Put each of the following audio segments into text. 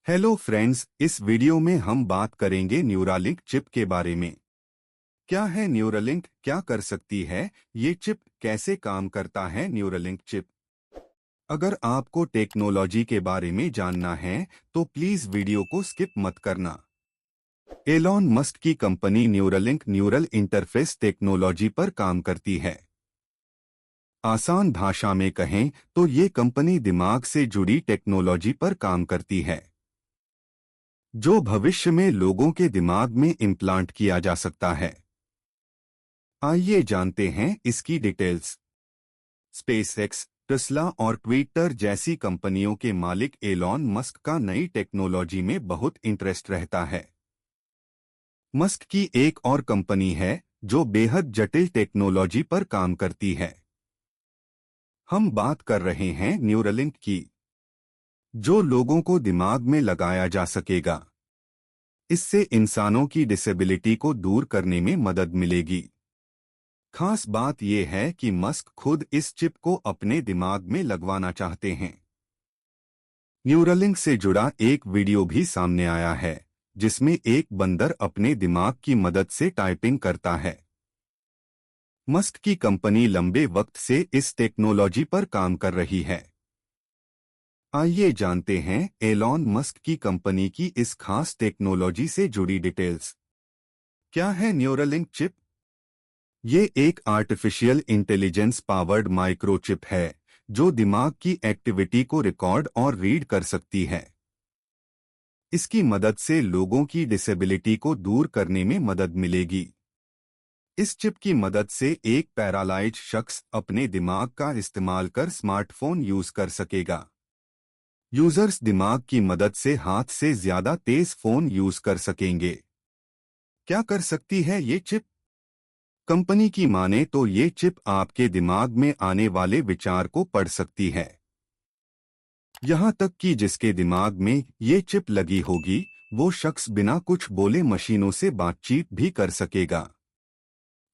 Hello friends, इस video में हम बात करेंगे न्यूरालिंक चिप के बारे में। क्या है न्यूरालिंक, क्या कर सकती है ये चिप, कैसे काम करता है न्यूरालिंक चिप। अगर आपको टेक्नोलॉजी के बारे में जानना है तो प्लीज वीडियो को स्किप मत करना। एलॉन मस्क की company Neuralink neural interface technology पर काम करती है। आसान भाषा में कहें तो ये कंपनी दिमाग से जुड़ी टेक्नोलॉजी पर काम करती है जो भविष्य में लोगों के दिमाग में इम्प्लांट किया जा सकता है। आइए जानते हैं इसकी डिटेल्स। स्पेसएक्स, टेस्ला और ट्विटर जैसी कंपनियों के मालिक एलॉन मस्क का नई टेक्नोलॉजी में बहुत इंटरेस्ट रहता है। मस्क की एक और कंपनी है जो बेहद जटिल टेक्नोलॉजी पर काम करती है। हम बात कर रहे हैं न्यूरालिंक की, जो लोगों को दिमाग में लगाया जा सकेगा। इससे इंसानों की डिसेबिलिटी को दूर करने में मदद मिलेगी। खास बात यह है कि मस्क खुद इस चिप को अपने दिमाग में लगवाना चाहते हैं। न्यूरालिंक से जुड़ा एक वीडियो भी सामने आया है जिसमें एक बंदर अपने दिमाग की मदद से टाइपिंग करता है। मस्क की कंपनी लंबे वक्त से इस टेक्नोलॉजी पर काम कर रही है। आइए जानते हैं एलॉन मस्क की कंपनी की इस खास टेक्नोलॉजी से जुड़ी डिटेल्स। क्या है न्यूरालिंक चिप? ये एक आर्टिफिशियल इंटेलिजेंस पावर्ड माइक्रोचिप है जो दिमाग की एक्टिविटी को रिकॉर्ड और रीड कर सकती है। इसकी मदद से लोगों की डिसेबिलिटी को दूर करने में मदद मिलेगी। इस चिप की मदद से एक पैरालाइज्ड शख्स अपने दिमाग का इस्तेमाल कर स्मार्टफोन यूज कर सकेगा। यूजर्स दिमाग की मदद से हाथ से ज्यादा तेज फोन यूज कर सकेंगे। क्या कर सकती है ये चिप? कंपनी की माने तो ये चिप आपके दिमाग में आने वाले विचार को पढ़ सकती है। यहां तक कि जिसके दिमाग में ये चिप लगी होगी वो शख्स बिना कुछ बोले मशीनों से बातचीत भी कर सकेगा।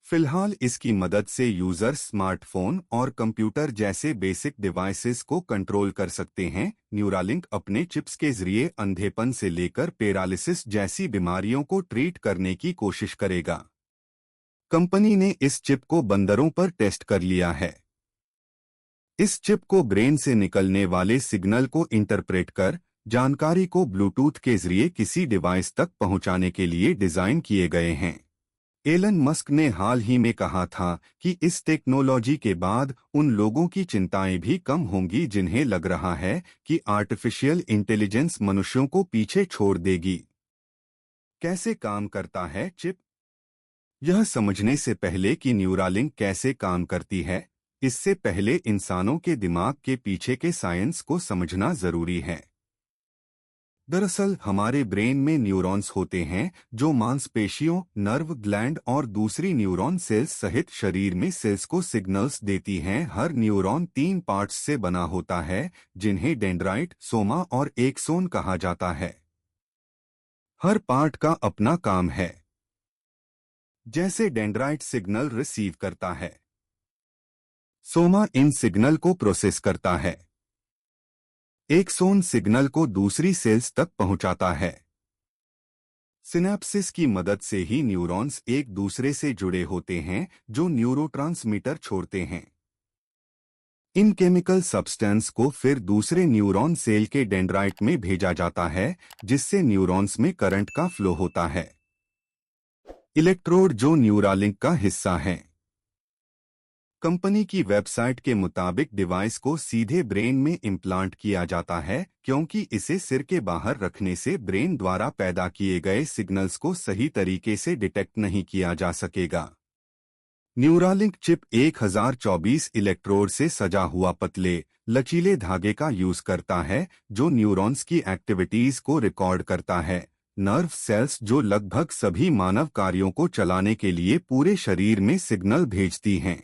फिलहाल इसकी मदद से यूजर स्मार्टफोन और कंप्यूटर जैसे बेसिक डिवाइसेस को कंट्रोल कर सकते हैं। न्यूरालिंक अपने चिप्स के जरिए अंधेपन से लेकर पैरालिसिस जैसी बीमारियों को ट्रीट करने की कोशिश करेगा। कंपनी ने इस चिप को बंदरों पर टेस्ट कर लिया है। इस चिप को ब्रेन से निकलने वाले सिग्नल को इंटरप्रेट कर जानकारी को ब्लूटूथ के जरिए किसी डिवाइस तक पहुंचाने के लिए डिजाइन किए गए हैं। एलन मस्क ने हाल ही में कहा था कि इस टेक्नोलॉजी के बाद उन लोगों की चिंताएं भी कम होंगी जिन्हें लग रहा है कि आर्टिफिशियल इंटेलिजेंस मनुष्यों को पीछे छोड़ देगी। कैसे काम करता है चिप? यह समझने से पहले कि न्यूरालिंक कैसे काम करती है, इससे पहले इंसानों के दिमाग के पीछे के साइंस को समझना जरूरी है। दरअसल हमारे ब्रेन में न्यूरॉन्स होते हैं जो मांसपेशियों, नर्व ग्लैंड और दूसरी न्यूरॉन सेल्स सहित शरीर में सेल्स को सिग्नल्स देती हैं। हर न्यूरॉन 3 पार्ट्स से बना होता है जिन्हें डेंड्राइट, सोमा और एक्सोन कहा जाता है। हर पार्ट का अपना काम है। जैसे डेंड्राइट सिग्नल रिसीव करता है, सोमा इन सिग्नल को प्रोसेस करता है, एक्सोन सिग्नल को दूसरी सेल्स तक पहुंचाता है। सिनेप्सिस की मदद से ही न्यूरॉन्स एक दूसरे से जुड़े होते हैं जो न्यूरोट्रांसमीटर छोड़ते हैं। इन केमिकल सब्सटेंस को फिर दूसरे न्यूरॉन सेल के डेंड्राइट में भेजा जाता है जिससे न्यूरॉन्स में करंट का फ्लो होता है। इलेक्ट्रोड जो न्यूरालिंक का हिस्सा है। कंपनी की वेबसाइट के मुताबिक डिवाइस को सीधे ब्रेन में इम्प्लांट किया जाता है क्योंकि इसे सिर के बाहर रखने से ब्रेन द्वारा पैदा किए गए सिग्नल्स को सही तरीके से डिटेक्ट नहीं किया जा सकेगा। न्यूरालिंक चिप 1024 इलेक्ट्रोड से सजा हुआ पतले, लचीले धागे का यूज करता है जो न्यूरॉन्स की एक्टिविटीज को रिकॉर्ड करता है। नर्व सेल्स जो लगभग सभी मानव कार्यों को चलाने के लिए पूरे शरीर में सिग्नल भेजती हैं।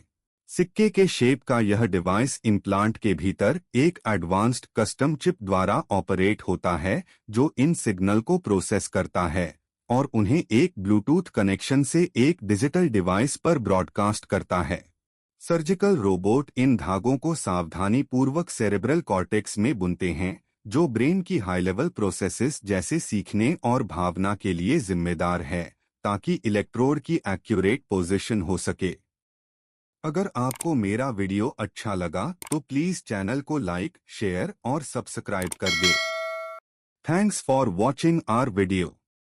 सिक्के के शेप का यह डिवाइस इम्प्लांट के भीतर एक एडवांस्ड कस्टम चिप द्वारा ऑपरेट होता है जो इन सिग्नल को प्रोसेस करता है और उन्हें एक ब्लूटूथ कनेक्शन से एक डिजिटल डिवाइस पर ब्रॉडकास्ट करता है। सर्जिकल रोबोट इन धागों को सावधानी पूर्वक सेरेब्रल कॉर्टेक्स में बुनते हैं जो ब्रेन की हाई लेवल प्रोसेसेस जैसे सीखने और भावना के लिए जिम्मेदार है, ताकि इलेक्ट्रोड की एक्यूरेट पोजीशन हो सके। अगर आपको मेरा वीडियो अच्छा लगा तो प्लीज चैनल को लाइक, शेयर और सब्सक्राइब कर दे। Thanks for watching our video.